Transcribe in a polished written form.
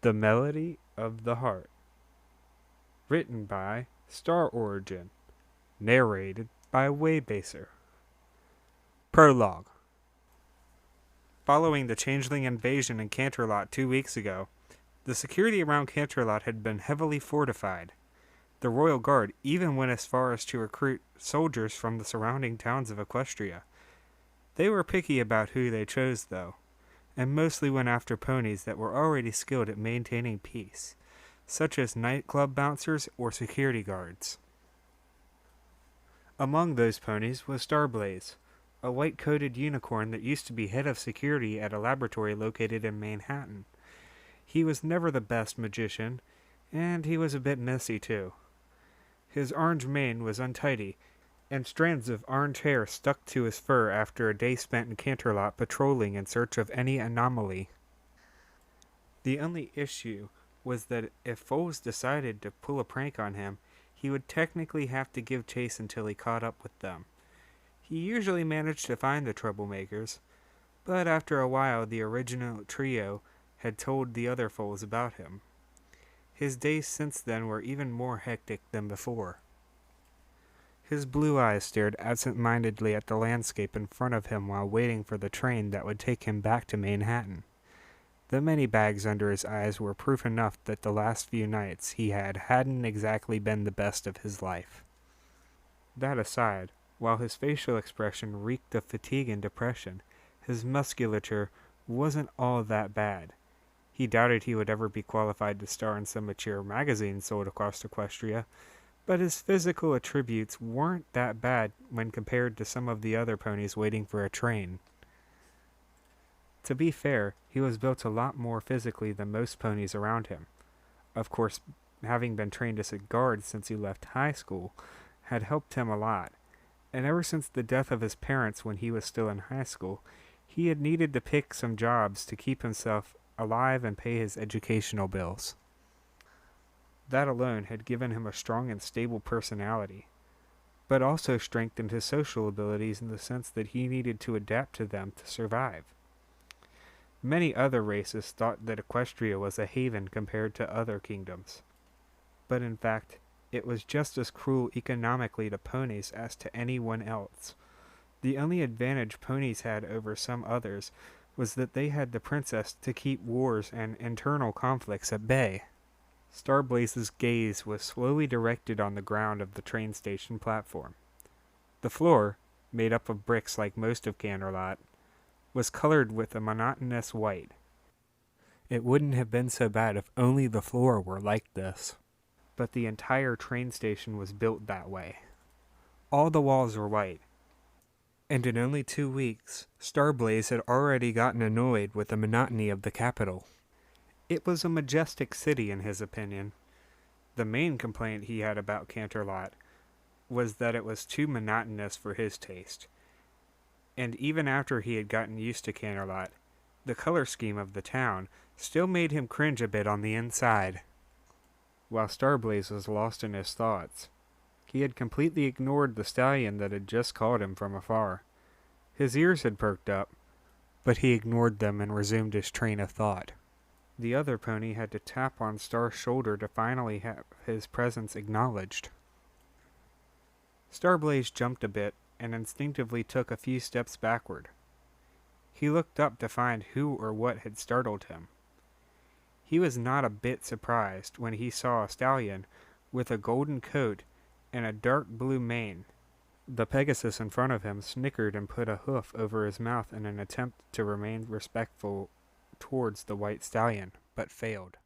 The Melody of the Heart. Written by Star Origin. Narrated by Waybaser. Prologue. Following the changeling invasion in Canterlot 2 weeks ago, the security around Canterlot had been heavily fortified. The Royal Guard even went as far as to recruit soldiers from the surrounding towns of Equestria. They were picky about who they chose, though, and mostly went after ponies that were already skilled at maintaining peace, such as nightclub bouncers or security guards. Among those ponies was Starblaze, a white-coated unicorn that used to be head of security at a laboratory located in Manhattan. He was never the best magician, and he was a bit messy too. His orange mane was untidy, and strands of orange hair stuck to his fur after a day spent in Canterlot patrolling in search of any anomaly. The only issue was that if foes decided to pull a prank on him, he would technically have to give chase until he caught up with them. He usually managed to find the troublemakers, but after a while the original trio had told the other foes about him. His days since then were even more hectic than before. His blue eyes stared absent-mindedly at the landscape in front of him while waiting for the train that would take him back to Manhattan. The many bags under his eyes were proof enough that the last few nights he hadn't exactly been the best of his life. That aside, while his facial expression reeked of fatigue and depression, his musculature wasn't all that bad. He doubted he would ever be qualified to star in some mature magazine sold across Equestria, but his physical attributes weren't that bad when compared to some of the other ponies waiting for a train. To be fair, he was built a lot more physically than most ponies around him. Of course, having been trained as a guard since he left high school had helped him a lot, and ever since the death of his parents when he was still in high school, he had needed to pick some jobs to keep himself alive and pay his educational bills. That alone had given him a strong and stable personality, but also strengthened his social abilities in the sense that he needed to adapt to them to survive. Many other races thought that Equestria was a haven compared to other kingdoms, but in fact, it was just as cruel economically to ponies as to anyone else. The only advantage ponies had over some others was that they had the princess to keep wars and internal conflicts at bay. Starblaze's gaze was slowly directed on the ground of the train station platform. The floor, made up of bricks like most of Canterlot, was colored with a monotonous white. It wouldn't have been so bad if only the floor were like this, but the entire train station was built that way. All the walls were white, and in only 2 weeks, Starblaze had already gotten annoyed with the monotony of the capital. It was a majestic city in his opinion. The main complaint he had about Canterlot was that it was too monotonous for his taste. And even after he had gotten used to Canterlot, the color scheme of the town still made him cringe a bit on the inside. While Starblaze was lost in his thoughts, he had completely ignored the stallion that had just called him from afar. His ears had perked up, but he ignored them and resumed his train of thought. The other pony had to tap on Star's shoulder to finally have his presence acknowledged. Starblaze jumped a bit and instinctively took a few steps backward. He looked up to find who or what had startled him. He was not a bit surprised when he saw a stallion with a golden coat and a dark blue mane. The Pegasus in front of him snickered and put a hoof over his mouth in an attempt to remain respectful towards the white stallion, but failed.